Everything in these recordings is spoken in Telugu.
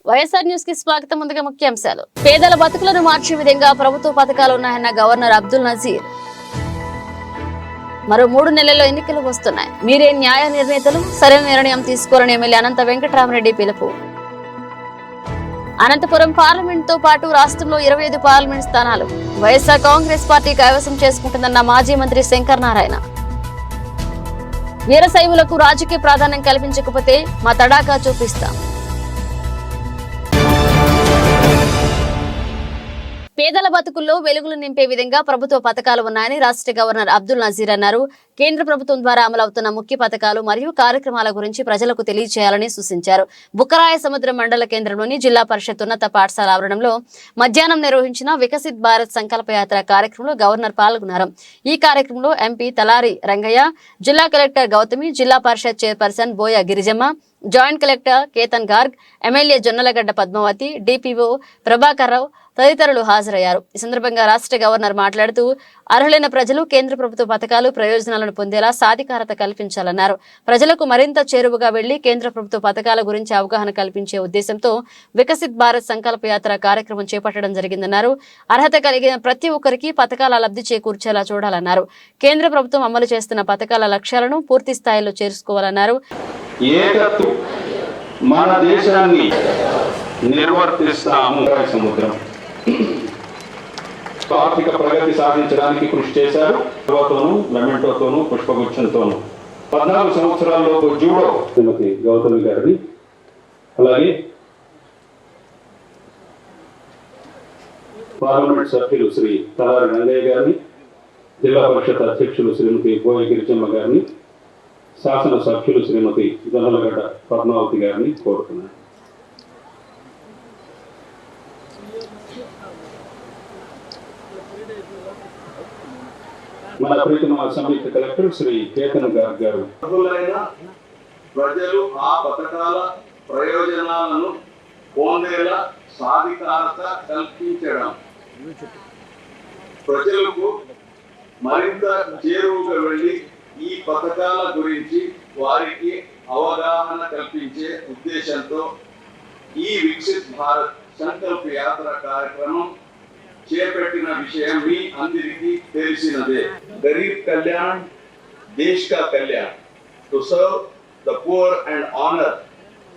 వైఎస్ఆర్ న్యూస్ కి స్వాగతం. ముందుగా ముఖ్యాంశాలు. పేదల బతుకులను మార్చే విధంగా ప్రభుత్వ పథకాలు ఉన్నాయన్న గవర్నర్ అబ్దుల్ నజీర్. మరో 3 నెలల్లో ఎన్నికలు వస్తున్నాయి. మీరే న్యాయ నిర్ణేతలు, సరైన నిర్ణయం తీసుకోవాలని ఎమ్మెల్యే అనంత వెంకటరామరెడ్డి పిలుపు. అనంతపురం పార్లమెంట్ తో పాటు రాష్ట్రంలో 25 పార్లమెంట్ స్థానాలు వైఎస్ఆర్ కాంగ్రెస్ పార్టీ కైవసం చేసుకుంటుందన్న మాజీ మంత్రి శంకర్ నారాయణ. వీరశైవులకు రాజకీయ ప్రాధాన్యం కల్పించకపోతే మా తడాకా చూపిస్తాం. పేదల బతుకుల్లో వెలుగులు నింపే విధంగా ప్రభుత్వ పథకాలు ఉన్నాయని రాష్ట్ర గవర్నర్ అబ్దుల్ నజీర్ అన్నారు. కేంద్ర ప్రభుత్వం ద్వారా అమలవుతున్న ముఖ్య పథకాలు మరియు కార్యక్రమాల గురించి ప్రజలకు తెలియజేయాలని సూచించారు. బుక్కరాయ సముద్ర మండల కేంద్రంలోని జిల్లా పరిషత్ ఉన్నత పాఠశాల ఆవరణంలో మధ్యాహ్నం నిర్వహించిన వికసిత్ భారత్ సంకల్పయాత్ర కార్యక్రమంలో గవర్నర్ పాల్గొన్నారు. ఈ కార్యక్రమంలో ఎంపీ తలారి రంగయ్య, జిల్లా collector Gowthami, Zilla Parishad chairperson Boya Girijamma, joint collector Ketan Garg, MLA Jonnalagadda Padmavathi, DPO Prabhakar Rao తదితరులు హాజరయ్యారు. ఈ సందర్భంగా రాష్ట్ర గవర్నర్ మాట్లాడుతూ అర్హులైన ప్రజలు కేంద్ర ప్రభుత్వ పథకాలు ప్రయోజనాలను పొందేలా సాధికారత కల్పించాలన్నారు. ప్రజలకు మరింత చేరువగా వెళ్లి కేంద్ర ప్రభుత్వ పథకాల గురించి అవగాహన కల్పించే ఉద్దేశంతో వికసిత్ భారత్ సంకల్ప యాత్ర కార్యక్రమం చేపట్టడం జరిగిందన్నారు. అర్హత కలిగిన ప్రతి ఒక్కరికి పథకాల లబ్ధి చేకూర్చేలా చూడాలన్నారు. కేంద్ర ప్రభుత్వం అమలు చేస్తున్న పథకాల లక్ష్యాలను పూర్తి స్థాయిలో చేర్చుకోవాలన్నారు. మన దేశాన్ని నిర్వర్తిస్తాము. సముద్రం ఆర్థిక ప్రగతి సాధించడానికి కృషి చేశారు. మెమెంటోతోనూ పుష్పగుచ్చంతోనూ 14 సంవత్సరాల్లో జూడో శ్రీమతి గౌతమి గారిని, అలాగే పార్లమెంట్ సభ్యులు శ్రీ తలారి రంగయ్య గారిని, జిల్లా పరిషత్ అధ్యక్షులు శ్రీమతి బోయ గిరిజమ్మ గారిని, శాసన సభ్యులు శ్రీమతి జొన్నలగడ్డ పద్మావతి గారిని కోరుతున్నాను. మన ప్రీతమ సంయుక్త కలెక్టర్ శ్రీ కేతన్ గార్గ్ గారు. ప్రజలు ఆ పథకాల ప్రయోజనాలను పొందేలా సాధికారత కల్పించడం, ప్రజలకు మరింత చేరువగా వెళ్ళి ఈ పథకాల గురించి వారికి అవగాహన కల్పించే ఉద్దేశంతో ఈ వికసిత్ భారత్ సంకల్ప యాత్ర కార్యక్రమం చేపట్టిన విషయం మీ అందరికీ తెలిసినదే. గరీబ్ కళ్యాణ్ దేశ్ కా Kalyan. To serve the poor and honour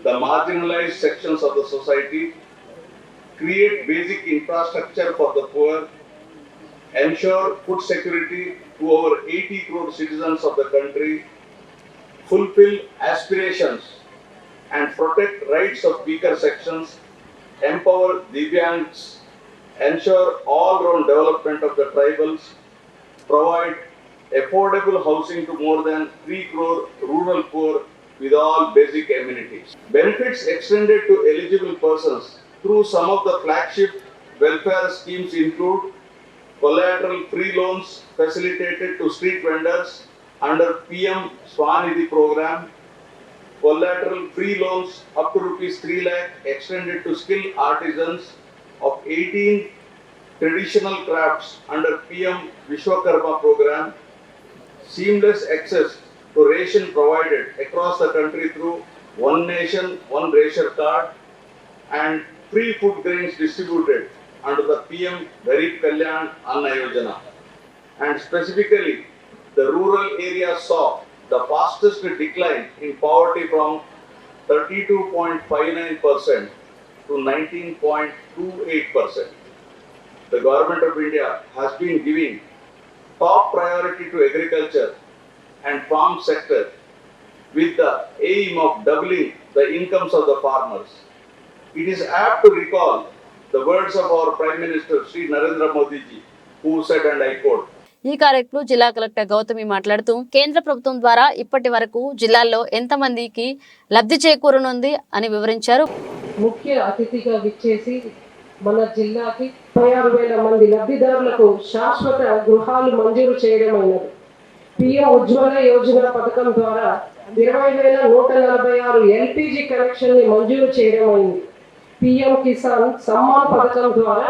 the marginalised sections of the society, create basic infrastructure for the poor, ensure food security to over 80 crore citizens of the country, fulfill aspirations and protect rights of weaker sections, empower Divyangs, ensure all-round development of the tribals, provide affordable housing to more than 3 crore rural poor with all basic amenities. Benefits extended to eligible persons through some of the flagship welfare schemes include collateral-free loans facilitated to street vendors under PM Swanidhi program, collateral-free loans up to rupees 3 lakh extended to skilled artisans of 18 traditional crafts under PM Vishwakarma program, seamless access to ration provided across the country through One Nation, One Ration card, and free food grains distributed under the PM Garib Kalyan Anna Yojana. And specifically, the rural areas saw the fastest decline in poverty from 32.59% to 19.28%. The Government of India has been giving top priority to agriculture and farm sector with the aim of doubling the incomes of the farmers. It is apt to recall the words of our Prime Minister Shri Narendra Modi ji, who said, and I quote, ఈ కార్యక్రమంలో జిల్లా కలెక్టర్ గౌతమి మాట్లాడుతూ కేంద్ర ప్రభుత్వం ద్వారా ఇప్పటి వరకు జిల్లాల్లో ఎంత మందికి లబ్ధి చేకూరనుంది అని వివరించారు. ముఖ్య అతిథిగా విచ్చేసి మన జిల్లాకి 36,000 మంది లబ్ధిదారులకు శాశ్వత గృహాలు మంజూరు చేయడమైనది. పిఎం ఉజ్వల యోజన పథకం ద్వారా 20,146 ఎల్పిజి కనెక్షన్ ని మంజూరు చేయడమైంది. పిఎం కిసాన్ సమ్మాన్ పథకం ద్వారా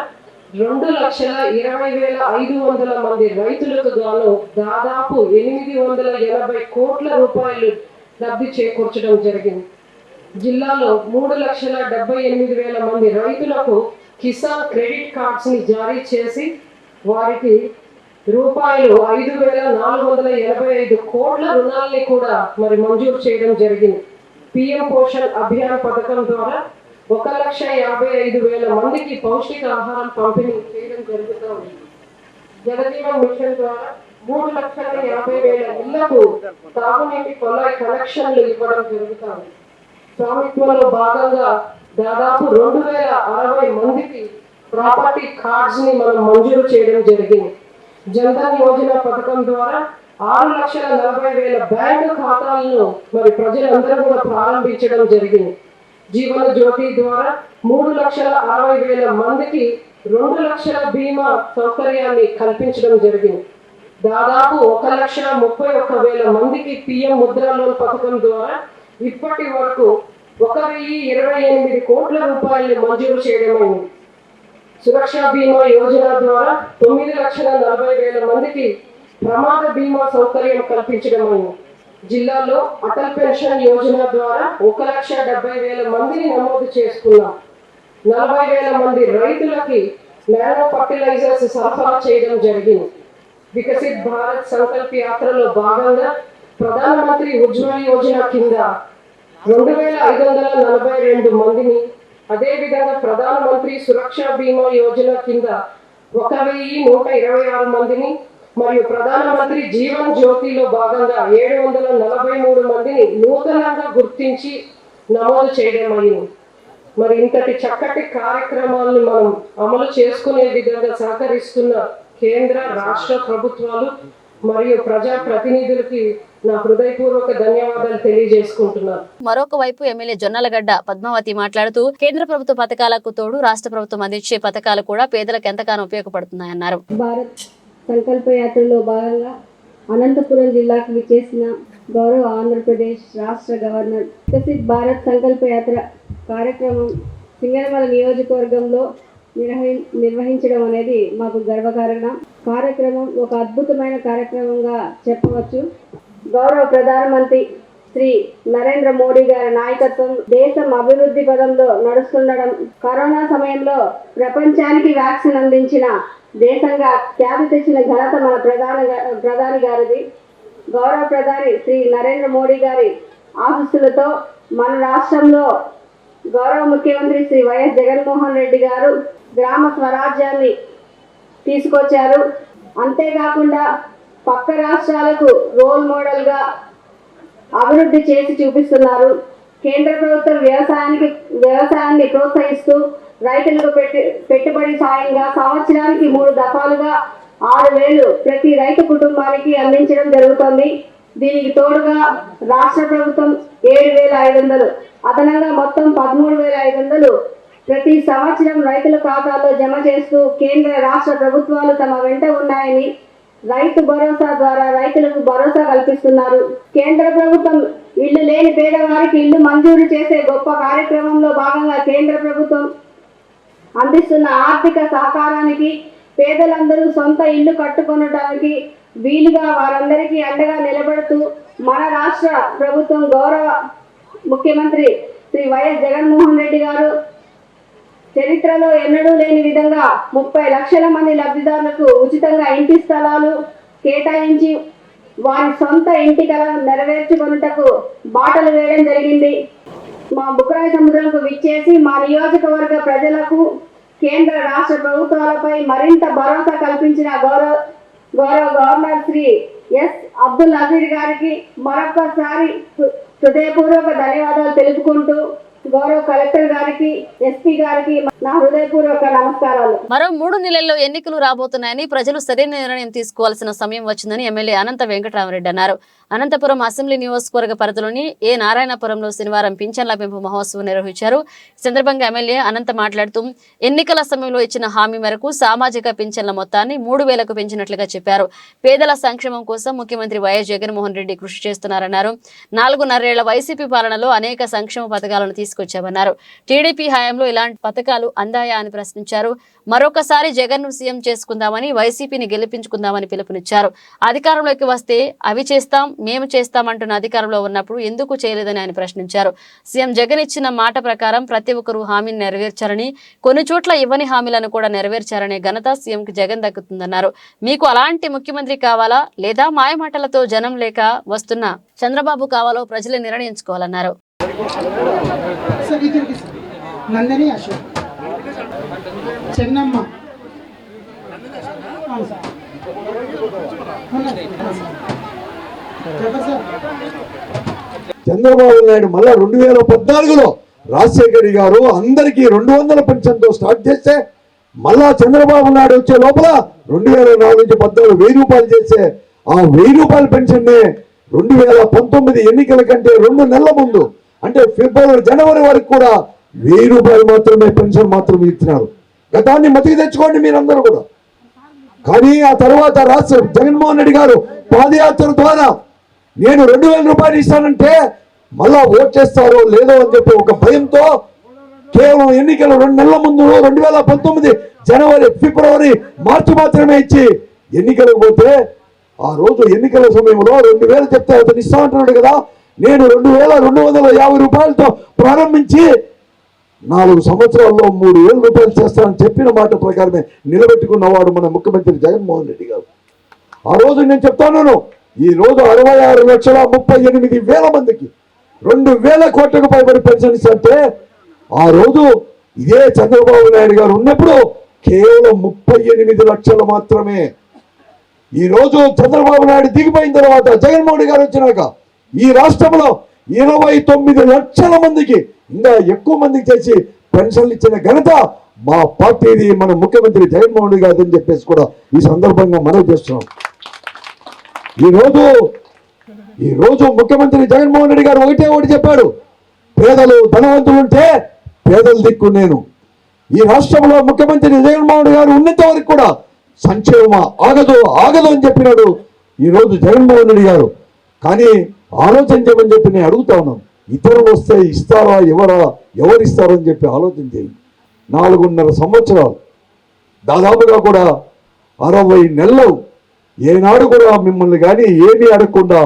2,20,500 మంది రైతులకు గాను దాదాపు 880 కోట్ల రూపాయలు లబ్ధి చేకూర్చడం జరిగింది. జిల్లాలో 3,78,000 మంది రైతులకు కిసాన్ క్రెడిట్ కార్డ్స్ ని జారీ చేసి వారికి రూపాయలు 5,485 కోట్ల రుణాలని కూడా మరి మంజూరు చేయడం జరిగింది. పిఎం పోషణ్ అభియాన్ పథకం ద్వారా 1,55,000 మందికి పౌష్టిక ఆహారం పంపిణీ చేయడం జరుగుతూ ఉంది. జలజీవన్ మిషన్ ద్వారా 3,50,000 ఇళ్లకు తాగునీటి కొలాయి కనెక్షన్లు ఇవ్వడం జరుగుతుంది. స్వామిత్వంలో భాగంగా దాదాపు 2,060 మందికి ప్రాపర్టీ కార్డ్స్ ని మనం మంజూరు చేయడం జరిగింది. జన్ధన్ యోజన పథకం ద్వారా 6,40,000 బ్యాంకు ఖాతాలను మరి ప్రజలందరూ కూడా ప్రారంభించడం జరిగింది. జీవన జ్యోతి ద్వారా 3,60,000 మందికి 2 లక్షల బీమా సౌకర్యాన్ని కల్పించడం జరిగింది. దాదాపు 1,31,000 మందికి పిఎం ముద్రా లోన్ పథకం ద్వారా ఇప్పటి వరకు 1,028 కోట్ల రూపాయలు మంజూరు చేయడమైంది. సురక్ష బీమా యోజన ద్వారా 9,40,000 మందికి ప్రమాద బీమా సౌకర్యం కల్పించడమైంది. జిల్లాలో అటల్ పెన్షన్ యోజన ద్వారా 1,70,000 మందిని నమోదు చేసుకున్నాం. 40,000 మంది రైతులకి నానో ఫర్టిలైజర్స్ సరఫరా చేయడం జరిగింది. వికసిత్ భారత్ సంకల్ప యాత్రలో భాగంగా ప్రధానమంత్రి ఉజ్వల యోజన కింద 2,542 మందిని, అదేవిధంగా ప్రధానమంత్రి సురక్ష బీమా యోజన కింద 1,126 మందిని మరియు ప్రధానమంత్రి జీవన్ జ్యోతిలో భాగంగా 743 మందిని నూతనంగా గుర్తించి నమోదు చేయడం అయింది. మరి ఇంతటి చక్కటి కార్యక్రమాలను మనం అమలు చేసుకునే విధంగా సహకరిస్తున్న కేంద్ర రాష్ట్ర ప్రభుత్వాలు మరియు ప్రజా ప్రతినిధులకి నా హృదయపూర్వక ధన్యవాదాలు తెలియజేసుకుంటున్నాను. మరొక వైపు ఎమ్మెల్యే జొన్నలగడ్డ పద్మావతి మాట్లాడుతూ కేంద్ర ప్రభుత్వ పథకాలకు తోడు రాష్ట్ర ప్రభుత్వం అందించే పథకాలు కూడా పేదలకు ఎంతగానో ఉపయోగపడుతున్నాయన్నారు. భారత్ సంకల్ప యాత్రలో భాగంగా అనంతపురం జిల్లాకు విచ్చేసిన గౌరవ ఆంధ్రప్రదేశ్ రాష్ట్ర గవర్నర్ వికసిత్ భారత్ సంకల్ప యాత్ర కార్యక్రమం సింగనమల నియోజకవర్గంలో నిర్వహించడం అనేది మాకు గర్వకారణం. కార్యక్రమం ఒక అద్భుతమైన కార్యక్రమంగా చెప్పవచ్చు. గౌరవ ప్రధానమంత్రి శ్రీ నరేంద్ర మోడీ గారి నాయకత్వం దేశం అభివృద్ధి పదంలో నడుస్తుండడం, కరోనా సమయంలో ప్రపంచానికి వ్యాక్సిన్ అందించిన దేశంగా ఖ్యాతి తెచ్చిన ఘనత మన ప్రధాని గారిది. గౌరవ ప్రధాని శ్రీ నరేంద్ర మోడీ గారి ఆశీస్సులతో మన రాష్ట్రంలో గౌరవ ముఖ్యమంత్రి శ్రీ వైఎస్ జగన్మోహన్ రెడ్డి గారు గ్రామ స్వరాజ్యాన్ని తీసుకొచ్చారు. అంతేకాకుండా పక్క రాష్ట్రాలకు రోల్ మోడల్గా అభివృద్ధి చేసి చూపిస్తున్నారు. కేంద్ర ప్రభుత్వం వ్యవసాయాన్ని ప్రోత్సహిస్తూ రైతులకు పెట్టుబడి సాయంగా సంవత్సరానికి 3 దఫాలుగా 6,000 ప్రతి రైతు కుటుంబానికి అందించడం జరుగుతుంది. దీనికి తోడుగా రాష్ట్ర ప్రభుత్వం 7,500 అదనంగా మొత్తం 13,500 ప్రతి సంవత్సరం రైతుల ఖాతాల్లో జమ చేస్తూ కేంద్ర రాష్ట్ర ప్రభుత్వాలు తమ వెంట ఉన్నాయని రైతు భరోసా ద్వారా రైతులకు భరోసా కల్పిస్తున్నారు. కేంద్ర ప్రభుత్వం ఇల్లు లేని పేదవారికి ఇల్లు మంజూరు చేసే గొప్ప కార్యక్రమంలో భాగంగా కేంద్ర ప్రభుత్వం అందిస్తున్న ఆర్థిక సహకారానికి పేదలందరూ సొంత ఇల్లు కట్టుకొనడానికి వీలుగా వారందరికీ అండగా నిలబడుతూ మన రాష్ట్ర ప్రభుత్వం గౌరవ ముఖ్యమంత్రి శ్రీ వైఎస్ జగన్మోహన్ రెడ్డి గారు చరిత్రలో ఎన్నడూ లేని విధంగా 30 లక్షల మంది లబ్ధిదారులకు ఉచితంగా ఇంటి స్థలాలు కేటాయించి వారి సొంత ఇంటి కల నెరవేర్చుకొనుటకు బాటలు వేయడం జరిగింది. మా బుక్కరాయ సముద్రంకు విచ్చేసి మా నియోజకవర్గ ప్రజలకు కేంద్ర రాష్ట్ర ప్రభుత్వాలపై మరింత భరోసా కల్పించిన గౌరవ గవర్నర్ శ్రీ ఎస్ అబ్దుల్ నజీర్ గారికి మరొకసారి హృదయపూర్వక ధన్యవాదాలు తెలుపుకుంటూ గౌరవ కలెక్టర్ గారికి, ఎస్పీ గారికి నా హృదయపూర్వక నమస్కారాలు. మరో 3 నెలల్లో ఎన్నికలు రాబోతున్నాయని ప్రజలు సరైన నిర్ణయం తీసుకోవాల్సిన సమయం వచ్చిందని ఎమ్మెల్యే అనంత వెంకటరామరెడ్డి అన్నారు. అనంతపురం అసెంబ్లీ నియోజకవర్గ పరిధిలోని ఏ నారాయణపురంలో శనివారం పింఛన్ల పెంపు మహోత్సవం నిర్వహించారు. ఈ సందర్భంగా ఎమ్మెల్యే అనంత మాట్లాడుతూ ఎన్నికల సమయంలో ఇచ్చిన హామీ మేరకు సామాజిక పింఛన్ల మొత్తాన్ని 3,000కు పెంచినట్లుగా చెప్పారు. పేదల సంక్షేమం కోసం ముఖ్యమంత్రి వైఎస్ జగన్మోహన్ రెడ్డి కృషి చేస్తున్నారన్నారు. 4.5 ఏళ్ల వైసీపీ పాలనలో అనేక సంక్షేమ పథకాలను తీసుకొచ్చామన్నారు. టీడీపీ హయాంలో ఇలాంటి పథకాలు అందాయా అని ప్రశ్నించారు. మరొకసారి జగన్ ను సీఎం చేసుకుందామని, వైసీపీని గెలిపించుకుందామని పిలుపునిచ్చారు. అధికారంలోకి వస్తే అవి చేస్తాం, మేము చేస్తామంటున్న అధికారంలో ఉన్నప్పుడు ఎందుకు చేయలేదని ఆయన ప్రశ్నించారు. సీఎం జగన్ ఇచ్చిన మాట ప్రకారం ప్రతి ఒక్కరూ హామీని నెరవేర్చారని, కొన్ని చోట్ల ఇవ్వని హామీలను కూడా నెరవేర్చారనే ఘనత సీఎంకి జగన్ దక్కుతుందన్నారు. మీకు అలాంటి ముఖ్యమంత్రి కావాలా లేదా మాయమాటలతో జనం లేక వస్తున్న చంద్రబాబు కావాలో ప్రజలే నిర్ణయించుకోవాలన్నారు. నందిని అశోక్ చెన్నమ్మ చంద్రబాబు నాయుడు మళ్ళా 2014లో రాజశేఖర్ గారు అందరికీ 200 పెన్షన్తో స్టార్ట్ చేస్తే మళ్ళా చంద్రబాబు నాయుడు వచ్చే లోపల 2004 నుంచి 14 1000 రూపాయలు చేస్తే ఆ 1000 రూపాయల పెన్షన్నే 2019 ఎన్నికల కంటే 2 నెలల ముందు అంటే ఫిబ్రవరి జనవరి వరకు కూడా 1000 రూపాయలు మాత్రమే పెన్షన్ మాత్రమే ఇచ్చినారు. గతాన్ని మతికి తెచ్చుకోండి మీరందరూ కూడా. కానీ ఆ తర్వాత రాష్ట్ర జగన్మోహన్ రెడ్డి గారు పాదయాత్ర ద్వారా నేను 2000 రూపాయలు ఇస్తానంటే మళ్ళా ఓట్ చేస్తారో లేదో అని చెప్పి ఒక భయంతో కేవలం ఎన్నికలు 2 నెలల ముందు 2019 జనవరి ఫిబ్రవరి మార్చి మాత్రమే ఇచ్చి ఎన్నికలకు పోతే ఆ రోజు ఎన్నికల సమయంలో 2000 చెప్తే అతను ఇస్తా అంటున్నాడు కదా, నేను 2250 రూపాయలతో ప్రారంభించి 4 సంవత్సరాల్లో 3000 రూపాయలు చేస్తానని చెప్పిన మాట ప్రకారమే నిలబెట్టుకున్నవాడు మన ముఖ్యమంత్రి జగన్మోహన్ రెడ్డి గారు. ఆ రోజు నేను చెప్తాను, ఈ రోజు 66,38,000 మందికి 2000 కోట్లకు పైబడి పెన్షన్ ఇస్తే ఆ రోజు ఇదే చంద్రబాబు నాయుడు గారు ఉన్నప్పుడు కేవలం 38 లక్షలు మాత్రమే. ఈ రోజు చంద్రబాబు నాయుడు దిగిపోయిన తర్వాత జగన్మోహన్ గారు వచ్చినాక ఈ రాష్ట్రంలో 29 లక్షల మందికి ఇంకా ఎక్కువ మందికి చేసి పెన్షన్లు ఇచ్చిన ఘనత మా పార్టీది, మన ముఖ్యమంత్రి జగన్మోహన్ రెడ్డి గారు అని చెప్పేసి కూడా ఈ సందర్భంగా మనవి చేస్తున్నాం. ఈ రోజు ముఖ్యమంత్రి జగన్మోహన్ రెడ్డి గారు ఒకటి చెప్పాడు, పేదలు ధనవంతులు ఉంటే పేదల దిక్కు నేను. ఈ రాష్ట్రంలో ముఖ్యమంత్రి జగన్మోహన్ రెడ్డి గారు ఉన్నంత వరకు కూడా సంక్షేమ ఆగదు అని చెప్పినాడు ఈ రోజు జగన్మోహన్ రెడ్డి గారు. కానీ ఆలోచించమని చెప్పి నేను అడుగుతా ఉన్నాను, ఇతరులు వస్తే ఇస్తారా ఎవరు ఇస్తారో అని చెప్పి ఆలోచన చేయండి. 4.5 సంవత్సరాలు దాదాపుగా కూడా 60 నెలలు ఏనాడు కూడా మిమ్మల్ని కానీ ఏమీ అడగకుండా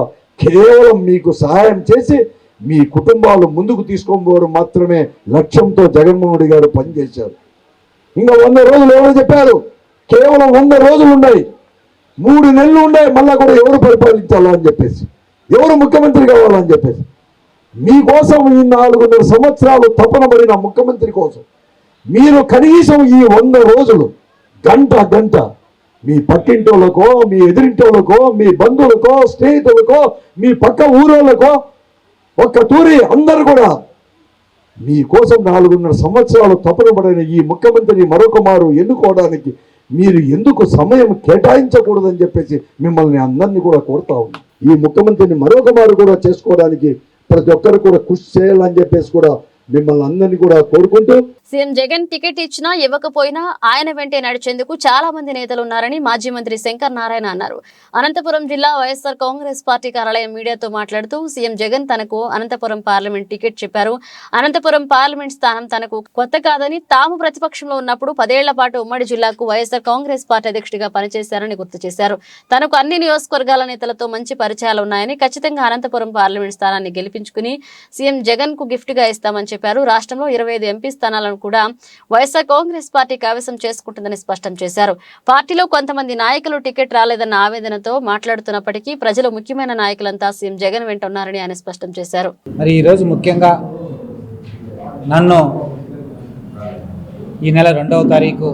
కేవలం మీకు సహాయం చేసి మీ కుటుంబాలు ముందుకు తీసుకోవడం మాత్రమే లక్ష్యంతో జగన్మోహన్ రెడ్డి గారు పనిచేశారు. ఇంకా 100 రోజులు ఎవరో చెప్పారు, కేవలం 100 రోజులు ఉన్నాయి, 3 నెలలు ఉన్నాయి, మళ్ళా కూడా ఎవరు పరిపాలించాలా అని చెప్పేసి, ఎవరు ముఖ్యమంత్రి కావాలని చెప్పేసి. మీకోసం ఈ 4.5 సంవత్సరాలు తపన పడిన ముఖ్యమంత్రి కోసం మీరు కనీసం ఈ 100 రోజులు గంట మీ పక్కింటోళ్ళకో, మీ ఎదురింటోళ్ళకో, మీ బంధువులకో, స్నేహితులకో, మీ పక్క ఊరోళ్ళకో ఒక్క తూరి అందరు కూడా మీకోసం 4.5 సంవత్సరాలు తపన పడిన ఈ ముఖ్యమంత్రిని మరొక మారు ఎన్నుకోవడానికి మీరు ఎందుకు సమయం కేటాయించకూడదని చెప్పేసి మిమ్మల్ని అందరినీ కూడా కోరుతా ఉన్నాం. ఈ ముఖ్యమంత్రిని మరొక మారు కూడా చేసుకోవడానికి ప్రతి ఒక్కరు కూడా కృషి చేయాలని చెప్పేసి కూడా మిమ్మల్ని అందరినీ కూడా కోరుకుంటూ, సీఎం జగన్ టికెట్ ఇచ్చినా ఇవ్వకపోయినా ఆయన వెంటే నడిచేందుకు చాలా మంది నేతలు ఉన్నారని మాజీ మంత్రి శంకర్ నారాయణ అన్నారు. అనంతపురం జిల్లా వైఎస్ఆర్ కాంగ్రెస్ పార్టీ కార్యాలయం మీడియాతో మాట్లాడుతూ సీఎం జగన్ తనకు అనంతపురం పార్లమెంట్ టికెట్ చెప్పారు. అనంతపురం పార్లమెంట్ స్థానం తనకు కొత్త కాదని, తాము ప్రతిపక్షంలో ఉన్నప్పుడు 10 ఏళ్ల పాటు ఉమ్మడి జిల్లాకు వైఎస్ఆర్ కాంగ్రెస్ పార్టీ అధ్యక్షుడిగా పనిచేశారని గుర్తు చేశారు. తనకు అన్ని నియోజకవర్గాల నేతలతో మంచి పరిచయాలు ఉన్నాయని, ఖచ్చితంగా అనంతపురం పార్లమెంట్ స్థానాన్ని గెలిపించుకుని సీఎం జగన్ కు గిఫ్ట్ గా ఇస్తామని చెప్పారు. రాష్ట్రంలో 25 ఎంపీ స్థానాలను కూడా వైఎస్ఆర్ కాంగ్రెస్ పార్టీ కైవసం చేసుకుంటుందని స్పష్టం చేశారు. పార్టీలో కొంతమంది నాయకులు టికెట్ రాలేదన్న ఆవేదనతో మాట్లాడుతున్నప్పటికీ ప్రజలు ముఖ్యమైన నాయకులంతా సీఎం జగన్ వెంట ఉన్నారని ఆయన స్పష్టం చేశారు. మరి ఈరోజు ముఖ్యంగా నన్ను ఈ నెల 2వ తారీఖు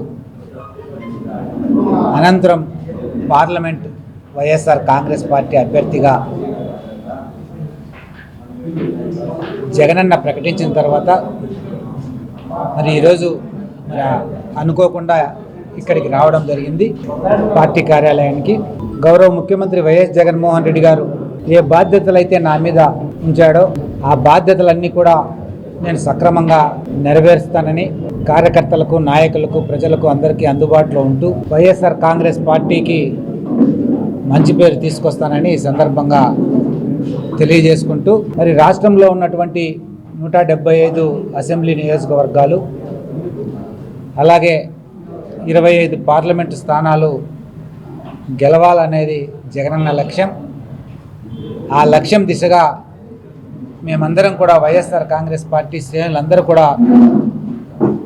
అనంతరం పార్లమెంట్ వైఎస్ఆర్ కాంగ్రెస్ పార్టీ అభ్యర్థిగా జగనన్న ప్రకటించిన తర్వాత మరి ఈరోజు అనుకోకుండా ఇక్కడికి రావడం జరిగింది పార్టీ కార్యాలయానికి. గౌరవ ముఖ్యమంత్రి వైఎస్ జగన్మోహన్ రెడ్డి గారు ఏ బాధ్యతలు అయితే నా మీద ఉంచాడో ఆ బాధ్యతలన్నీ కూడా నేను సక్రమంగా నెరవేరుస్తానని, కార్యకర్తలకు, నాయకులకు, ప్రజలకు అందరికీ అందుబాటులో ఉంటూ వైఎస్ఆర్ కాంగ్రెస్ పార్టీకి మంచి పేరు తీసుకొస్తానని ఈ సందర్భంగా తెలియజేసుకుంటూ, మరి రాష్ట్రంలో ఉన్నటువంటి 175 అసెంబ్లీ నియోజకవర్గాలు అలాగే 25 పార్లమెంటు స్థానాలు గెలవాలనేది జగనన్న లక్ష్యం. ఆ లక్ష్యం దిశగా మేమందరం కూడా వైఎస్ఆర్ కాంగ్రెస్ పార్టీ శ్రేణులందరూ కూడా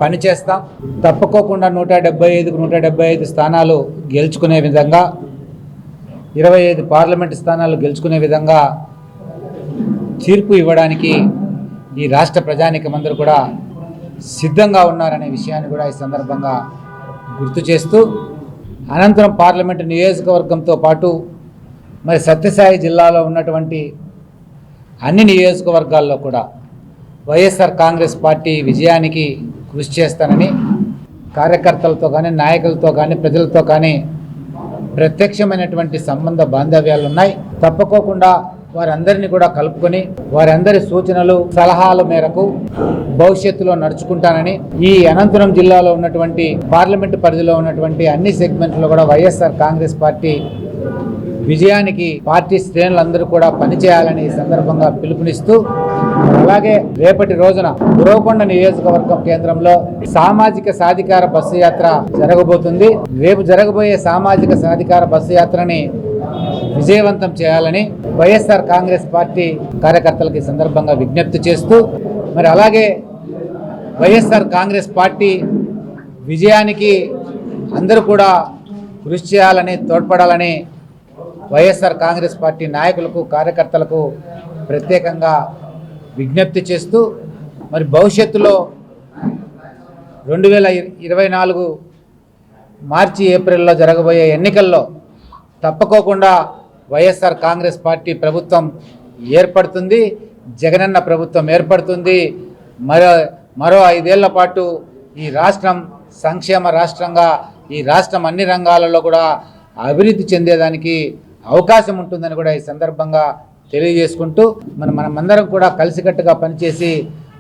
పనిచేస్తాం. తప్పుకోకుండా 175కు 175 స్థానాలు గెలుచుకునే విధంగా, 25 పార్లమెంటు స్థానాలు గెలుచుకునే విధంగా తీర్పు ఇవ్వడానికి ఈ రాష్ట్ర ప్రజానీకమందరూ కూడా సిద్ధంగా ఉన్నారనే విషయాన్ని కూడా ఈ సందర్భంగా గుర్తు చేస్తూ, అనంతరం పార్లమెంటు నియోజకవర్గంతో పాటు మరి సత్యసాయి జిల్లాలో ఉన్నటువంటి అన్ని నియోజకవర్గాల్లో కూడా వైఎస్ఆర్ కాంగ్రెస్ పార్టీ విజయానికి కృషి చేస్తానని కార్యకర్తలతో కానీ, నాయకులతో కానీ, ప్రజలతో కానీ ప్రత్యక్షమైనటువంటి సంబంధ బాంధవ్యాలు ఉన్నాయి. తప్పుకోకుండా వారందరినీ కూడా కలుపుకొని వారందరి సూచనలు సలహాల మేరకు భవిష్యత్తులో నడుచుకుంటానని, ఈ అనంతపురం జిల్లాలో ఉన్నటువంటి పార్లమెంటు పరిధిలో ఉన్నటువంటి అన్ని సెగ్మెంట్లో కూడా వైఎస్ఆర్ కాంగ్రెస్ పార్టీ విజయానికి పార్టీ శ్రేణులందరూ కూడా పనిచేయాలని ఈ సందర్భంగా పిలుపునిస్తూ, అలాగే రేపటి రోజున ఉరవకొండ నియోజకవర్గం కేంద్రంలో సామాజిక సాధికార బస్సు యాత్ర జరగబోతుంది. రేపు జరగబోయే సామాజిక సాధికార బస్సు యాత్రని విజయవంతం చేయాలని వైఎస్ఆర్ కాంగ్రెస్ పార్టీ కార్యకర్తలకు ఈ సందర్భంగా విజ్ఞప్తి చేస్తూ, మరి అలాగే వైఎస్ఆర్ కాంగ్రెస్ పార్టీ విజయానికి అందరూ కూడా కృషి చేయాలని, తోడ్పడాలని వైఎస్ఆర్ కాంగ్రెస్ పార్టీ నాయకులకు, కార్యకర్తలకు ప్రత్యేకంగా విజ్ఞప్తి చేస్తూ, మరి భవిష్యత్తులో 2024 మార్చి ఏప్రిల్లో జరగబోయే ఎన్నికల్లో తప్పుకోకుండా వైఎస్ఆర్ కాంగ్రెస్ పార్టీ ప్రభుత్వం ఏర్పడుతుంది, జగనన్న ప్రభుత్వం ఏర్పడుతుంది. మరో 5 ఏళ్ల పాటు ఈ రాష్ట్రం సంక్షేమ రాష్ట్రంగా, ఈ రాష్ట్రం అన్ని రంగాలలో కూడా అభివృద్ధి చెందేదానికి అవకాశం ఉంటుందని కూడా ఈ సందర్భంగా తెలియజేసుకుంటూ, మనమందరం కూడా కలిసికట్టుగా పనిచేసి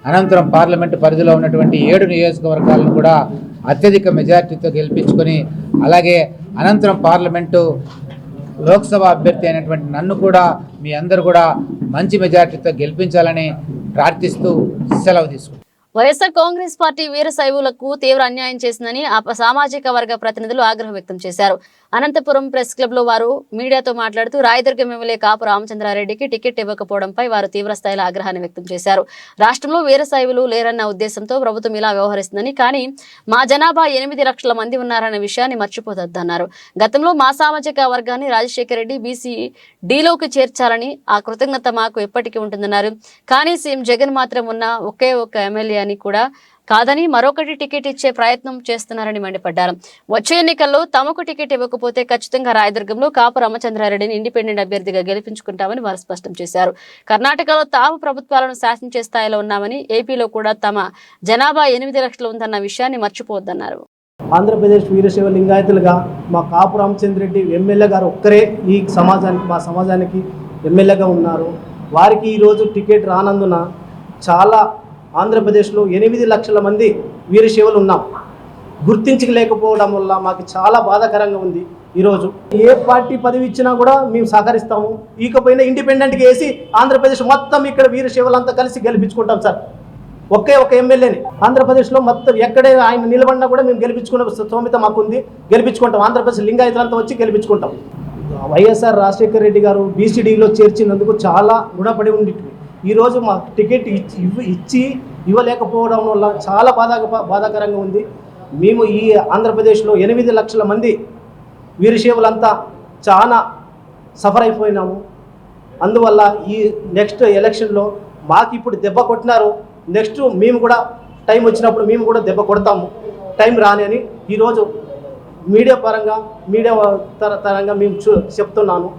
అనంతరం పార్లమెంటు పరిధిలో ఉన్నటువంటి 7 నియోజకవర్గాలను కూడా అత్యధిక మెజార్టీతో గెలిపించుకొని, అలాగే అనంతరం పార్లమెంటు లోక్సభ అభ్యర్థి అయినటువంటి నన్ను కూడా మీ అందరూ కూడా మంచి మెజార్టీతో గెలిపించాలని ప్రార్థిస్తూ సెలవు తీసుకుంటాను. వైఎస్ఆర్ కాంగ్రెస్ పార్టీ వీరశైవులకు తీవ్ర అన్యాయం చేసిందని సామాజిక వర్గ ప్రతినిధులు ఆగ్రహం వ్యక్తం చేశారు. అనంతపురం ప్రెస్ క్లబ్ లో వారు మీడియాతో మాట్లాడుతూ రాయదుర్గం ఎమ్మెల్యే కాపు రామచంద్రారెడ్డికి టికెట్ ఇవ్వకపోవడంపై వారు తీవ్ర స్థాయిలో ఆగ్రహాన్ని వ్యక్తం చేశారు. రాష్ట్రంలో వీరశైవులు లేరన్న ఉద్దేశంతో ప్రభుత్వం ఇలా వ్యవహరిస్తుందని, కానీ మా జనాభా 8 లక్షల మంది ఉన్నారన్న విషయాన్ని మర్చిపోతద్దన్నారు. గతంలో మా సామాజిక వర్గాన్ని రాజశేఖర రెడ్డి బీసీ డీలోకి చేర్చాలని ఆ కృతజ్ఞత మాకు ఎప్పటికీ ఉంటుందన్నారు. కానీ సీఎం జగన్ మాత్రం ఉన్న ఒకే ఒక్క ఎమ్మెల్యే అని కూడా కాదని మరొకటి టికెట్ ఇచ్చే ప్రయత్నం చేస్తున్నారని మండిపడ్డారు. వచ్చే ఎన్నికల్లో తమకు టికెట్ ఇవ్వకపోతే ఖచ్చితంగా రాయదుర్గంలో కాపు రామచంద్రారెడ్డిని ఇండిపెండెంట్ అభ్యర్థిగా గెలిపించుకుంటామని వారు స్పష్టం చేశారు. కర్ణాటకలో తాము ప్రభుత్వాలను శాసించే స్థాయిలో ఉన్నామని, ఏపీలో కూడా తమ జనాభా 8 లక్షలు ఉందన్న విషయాన్ని మర్చిపోవద్దన్నారు. ఆంధ్రప్రదేశ్ వీరశైవ లింగాయతులుగా మా కాపు రామచంద్రెడ్డి ఎమ్మెల్యే గారు ఒక్కరే ఈ సమాజానికి, మా సమాజానికి ఎమ్మెల్యేగా ఉన్నారు. వారికి ఈరోజు టికెట్ రానందున చాలా ఆంధ్రప్రదేశ్లో 8 లక్షల మంది వీరశైవులు ఉన్నాం. గుర్తించలేకపోవడం వల్ల మాకు చాలా బాధాకరంగా ఉంది. ఈరోజు ఏ పార్టీ పదవి ఇచ్చినా కూడా మేము సహకరిస్తాము. ఇకపోయినా ఇండిపెండెంట్గా వేసి ఆంధ్రప్రదేశ్ మొత్తం ఇక్కడ వీరశైవులంతా కలిసి గెలిపించుకుంటాం సార్. ఒకే ఒక ఎమ్మెల్యేని ఆంధ్రప్రదేశ్లో మొత్తం ఎక్కడే ఆయన నిలబడినా కూడా మేము గెలిపించుకునే స్తోమత మాకుంది. గెలిపించుకుంటాం. ఆంధ్రప్రదేశ్ లింగాయతులంతా వచ్చి గెలిపించుకుంటాం. వైఎస్ఆర్ రాజశేఖర రెడ్డి గారు బీసీడీలో చేర్చినందుకు చాలా రుణపడి ఉండి ఈరోజు మా టికెట్ ఇచ్చి ఇవ్వలేకపోవడం వల్ల చాలా బాధాకరంగా ఉంది. మేము ఈ ఆంధ్రప్రదేశ్లో 8 లక్షల మంది వీరశైవులంతా చాలా సఫర్ అయిపోయినాము. అందువల్ల ఈ నెక్స్ట్ ఎలక్షన్లో మాకు ఇప్పుడు దెబ్బ కొట్టినారు. నెక్స్ట్ మేము కూడా టైం వచ్చినప్పుడు మేము కూడా దెబ్బ కొడతాము. టైం రాని అని ఈరోజు మీడియా తరంగా మేము చెప్తున్నాను.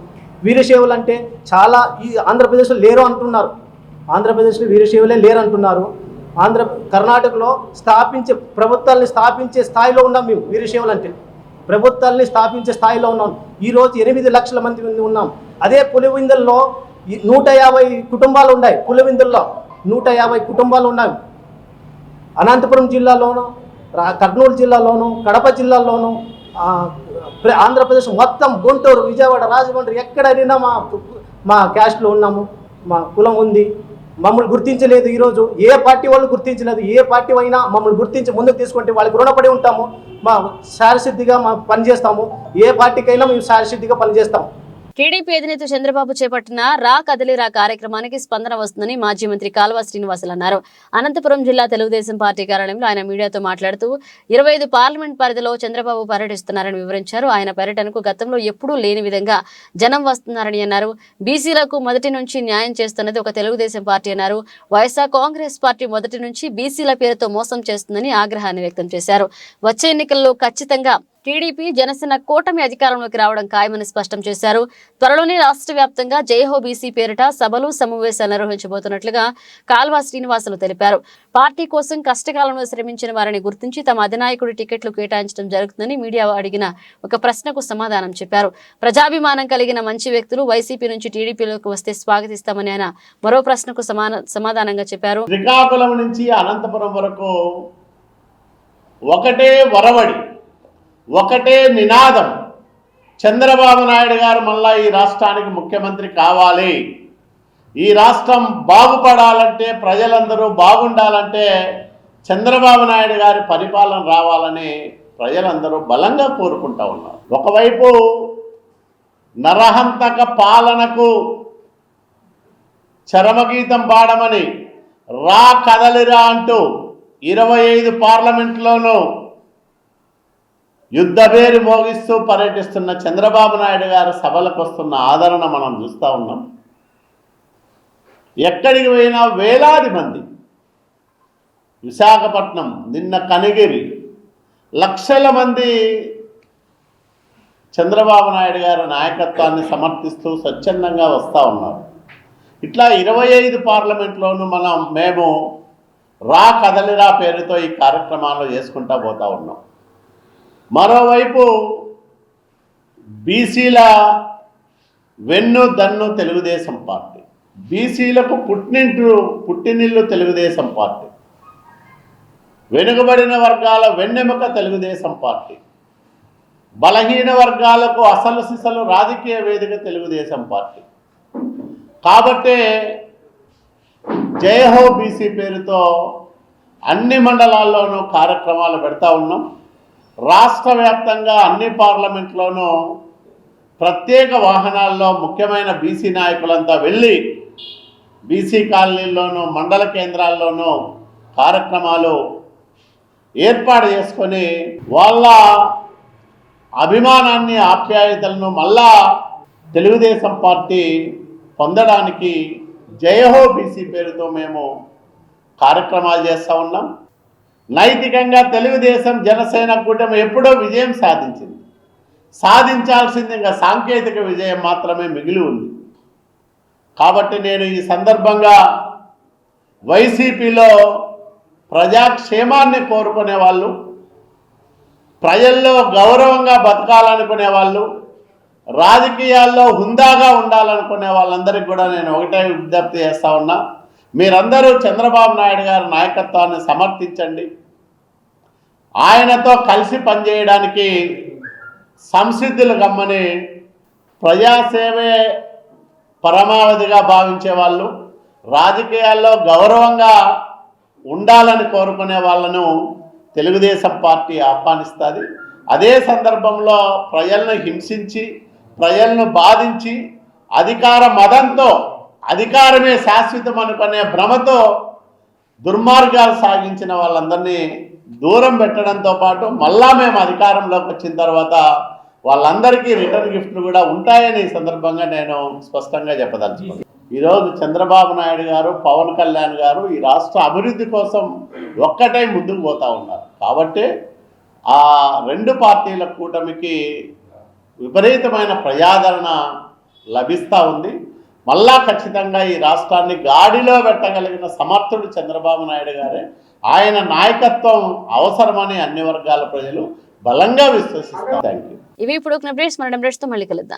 వీరశైవులు అంటే చాలా ఈ ఆంధ్రప్రదేశ్లో లేరు అంటున్నారు. ఆంధ్రప్రదేశ్లో వీరశైవులే లేరు అంటున్నారు. కర్ణాటకలో ప్రభుత్వాలని స్థాపించే స్థాయిలో ఉన్నాం మేము. వీరశైవులు అంటే ప్రభుత్వాలని స్థాపించే స్థాయిలో ఉన్నాం. ఈరోజు 8 లక్షల మంది ఉన్నాం. అదే పులివెందుల్లో 150 కుటుంబాలు ఉన్నాయి. పులివెందుల్లో 150 కుటుంబాలు ఉన్నాయి. అనంతపురం జిల్లాలోను, కర్నూలు జిల్లాలోను, కడప జిల్లాలోను, ఆంధ్రప్రదేశ్ మొత్తం గుంటూరు, విజయవాడ, రాజమండ్రి ఎక్కడైనా మా క్యాస్ట్లో ఉన్నాము. మా కులం ఉంది. మమ్మల్ని గుర్తించలేదు. ఈరోజు ఏ పార్టీ వాళ్ళు గుర్తించలేదు. ఏ పార్టీ అయినా మమ్మల్ని గుర్తించి ముందుకు తీసుకుంటే వాళ్ళకి రుణపడి ఉంటాము. మా శారసిద్ధిగా మా పనిచేస్తాము. ఏ పార్టీకైనా మేము శారసిద్ధిగా పనిచేస్తాము. టీడీపీ అధినేత చంద్రబాబు చేపట్టిన రా కదలిరా కార్యక్రమానికి స్పందన వస్తుందని మాజీ మంత్రి కాల్వ శ్రీనివాసులు అన్నారు. అనంతపురం జిల్లా తెలుగుదేశం పార్టీ కార్యాలయంలో ఆయన మీడియాతో మాట్లాడుతూ 25 పార్లమెంట్ పరిధిలో చంద్రబాబు పర్యటిస్తున్నారని వివరించారు. ఆయన పర్యటనకు గతంలో ఎప్పుడూ లేని విధంగా జనం వస్తున్నారని అన్నారు. బీసీలకు మొదటి నుంచి న్యాయం చేస్తున్నది ఒక తెలుగుదేశం పార్టీ అన్నారు. వైఎస్ఆర్ కాంగ్రెస్ పార్టీ మొదటి నుంచి బీసీల పేరుతో మోసం చేస్తుందని ఆగ్రహాన్ని వ్యక్తం చేశారు. వచ్చే ఎన్నికల్లో ఖచ్చితంగా టీడీపీ జనసేన కూటమి అధికారంలోకి రావడం ఖాయమని స్పష్టం చేశారు. త్వరలోనే రాష్ట్ర వ్యాప్తంగా జయహో బీసీ పేరిట సభలు సమావేశాలు నిర్వహించబోతున్నట్లుగా కాల్వ శ్రీనివాసులు తెలిపారు. పార్టీ కోసం కష్టకాలంలో శ్రమించిన వారిని గుర్తించి తమ అధినాయకుడి టికెట్లు కేటాయించడం జరుగుతుందని మీడియా అడిగిన ఒక ప్రశ్నకు సమాధానం చెప్పారు. ప్రజాభిమానం కలిగిన మంచి వ్యక్తులు వైసీపీ నుంచి టీడీపీలోకి వస్తే స్వాగతిస్తామని ఆయన మరో ప్రశ్నకు సమాధానంగా చెప్పారు. శ్రీకాకుళం నుంచి అనంతపురం వరకు ఒకటే వరవడి, ఒకటే నినాదం, చంద్రబాబు నాయుడు గారు మళ్ళా ఈ రాష్ట్రానికి ముఖ్యమంత్రి కావాలి, ఈ రాష్ట్రం బాగుపడాలంటే, ప్రజలందరూ బాగుండాలంటే చంద్రబాబు నాయుడు గారి పరిపాలన రావాలని ప్రజలందరూ బలంగా కోరుకుంటా ఉన్నారు. ఒకవైపు నరహంతక పాలనకు చరమగీతం పాడమని రా కదలిరా అంటూ 25 పార్లమెంట్లోనూ యుద్ధ పేరు మోగిస్తూ పర్యటిస్తున్న చంద్రబాబు నాయుడు గారు సభలకు వస్తున్న ఆదరణ మనం చూస్తూ ఉన్నాం. ఎక్కడికి పోయినా వేలాది మంది, విశాఖపట్నం, నిన్న కనిగిరి, లక్షల మంది చంద్రబాబు నాయుడు గారి నాయకత్వాన్ని సమర్థిస్తూ స్వచ్ఛందంగా వస్తూ ఉన్నారు. ఇట్లా 25 పార్లమెంట్లోనూ మేము రా కదలిరా పేరుతో ఈ కార్యక్రమాలు చేసుకుంటూ పోతూ ఉన్నాం. మరోవైపు బీసీల వెన్ను దన్ను తెలుగుదేశం పార్టీ, బీసీలకు పుట్టినిల్లు తెలుగుదేశం పార్టీ, వెనుకబడిన వర్గాల వెన్నెముక తెలుగుదేశం పార్టీ, బలహీన వర్గాలకు అసలు సిసలు రాజకీయ వేదిక తెలుగుదేశం పార్టీ. కాబట్టే జయహో బీసీ పేరుతో అన్ని మండలాల్లోనూ కార్యక్రమాలు పెడతా ఉన్నాం. రాష్ట్ర వ్యాప్తంగా అన్ని పార్లమెంట్లోనూ ప్రత్యేక వాహనాల్లో ముఖ్యమైన బీసీ నాయకులంతా వెళ్ళి బీసీ కాలనీల్లోనూ మండల కేంద్రాల్లోనూ కార్యక్రమాలు ఏర్పాటు చేసుకొని వాళ్ళ అభిమానాన్ని, ఆప్యాయతలను మళ్ళా తెలుగుదేశం పార్టీ పొందడానికి జయహో బీసీ పేరుతో మేము కార్యక్రమాలు చేస్తూ ఉన్నాం. నైతికంగా తెలుగుదేశం జనసేన కూటమి ఎప్పుడో విజయం సాధించింది. సాధించాల్సింది ఇంకా సాంకేతిక విజయం మాత్రమే మిగిలి ఉంది. కాబట్టి నేను ఈ సందర్భంగా వైసీపీలో ప్రజాక్షేమాన్ని కోరుకునే వాళ్ళు, ప్రజల్లో గౌరవంగా బతకాలనుకునే వాళ్ళు, రాజకీయాల్లో హుందాగా ఉండాలనుకునే వాళ్ళందరికీ కూడా నేను ఒకటే విజ్ఞప్తి చేస్తూ ఉన్నా. మీరందరూ చంద్రబాబు నాయుడు గారి నాయకత్వాన్ని సమర్థించండి. ఆయనతో కలిసి పనిచేయడానికి సంసిద్ధులు గమ్మని, ప్రజాసేవే పరమావధిగా భావించే వాళ్ళు, రాజకీయాల్లో గౌరవంగా ఉండాలని కోరుకునే వాళ్ళను తెలుగుదేశం పార్టీ ఆహ్వానిస్తుంది. అదే సందర్భంలో ప్రజలను హింసించి, ప్రజలను బాధించి, అధికార మదంతో, అధికారమే శాశ్వతం అనుకునే భ్రమతో దుర్మార్గాలు సాగించిన వాళ్ళందరినీ దూరం పెట్టడంతో పాటు మళ్ళా మేము అధికారంలోకి వచ్చిన తర్వాత వాళ్ళందరికీ రిటర్న్ గిఫ్ట్లు కూడా ఉంటాయని ఈ సందర్భంగా నేను స్పష్టంగా చెప్పదలుచుకున్నాను. ఈరోజు చంద్రబాబు నాయుడు గారు, పవన్ కళ్యాణ్ గారు ఈ రాష్ట్ర అభివృద్ధి కోసం ఒక్కటై ముందుకు పోతూ ఉన్నారు. కాబట్టి ఆ రెండు పార్టీల కూటమికి విపరీతమైన ప్రజాదరణ లభిస్తూ ఉంది. మళ్ళా ఖచ్చితంగా ఈ రాష్ట్రాన్ని గాడిలో పెట్టగలిగిన సమర్థుడు చంద్రబాబు నాయుడు గారే. ఆయన నాయకత్వం అవసరమని అన్ని వర్గాల ప్రజలు బలంగా విశ్వసిస్తారు. Thank you. ఇవి ఇప్పుడు అప్డేట్స్. మన అప్డేట్స్తో మళ్ళీ కలుద్దాం.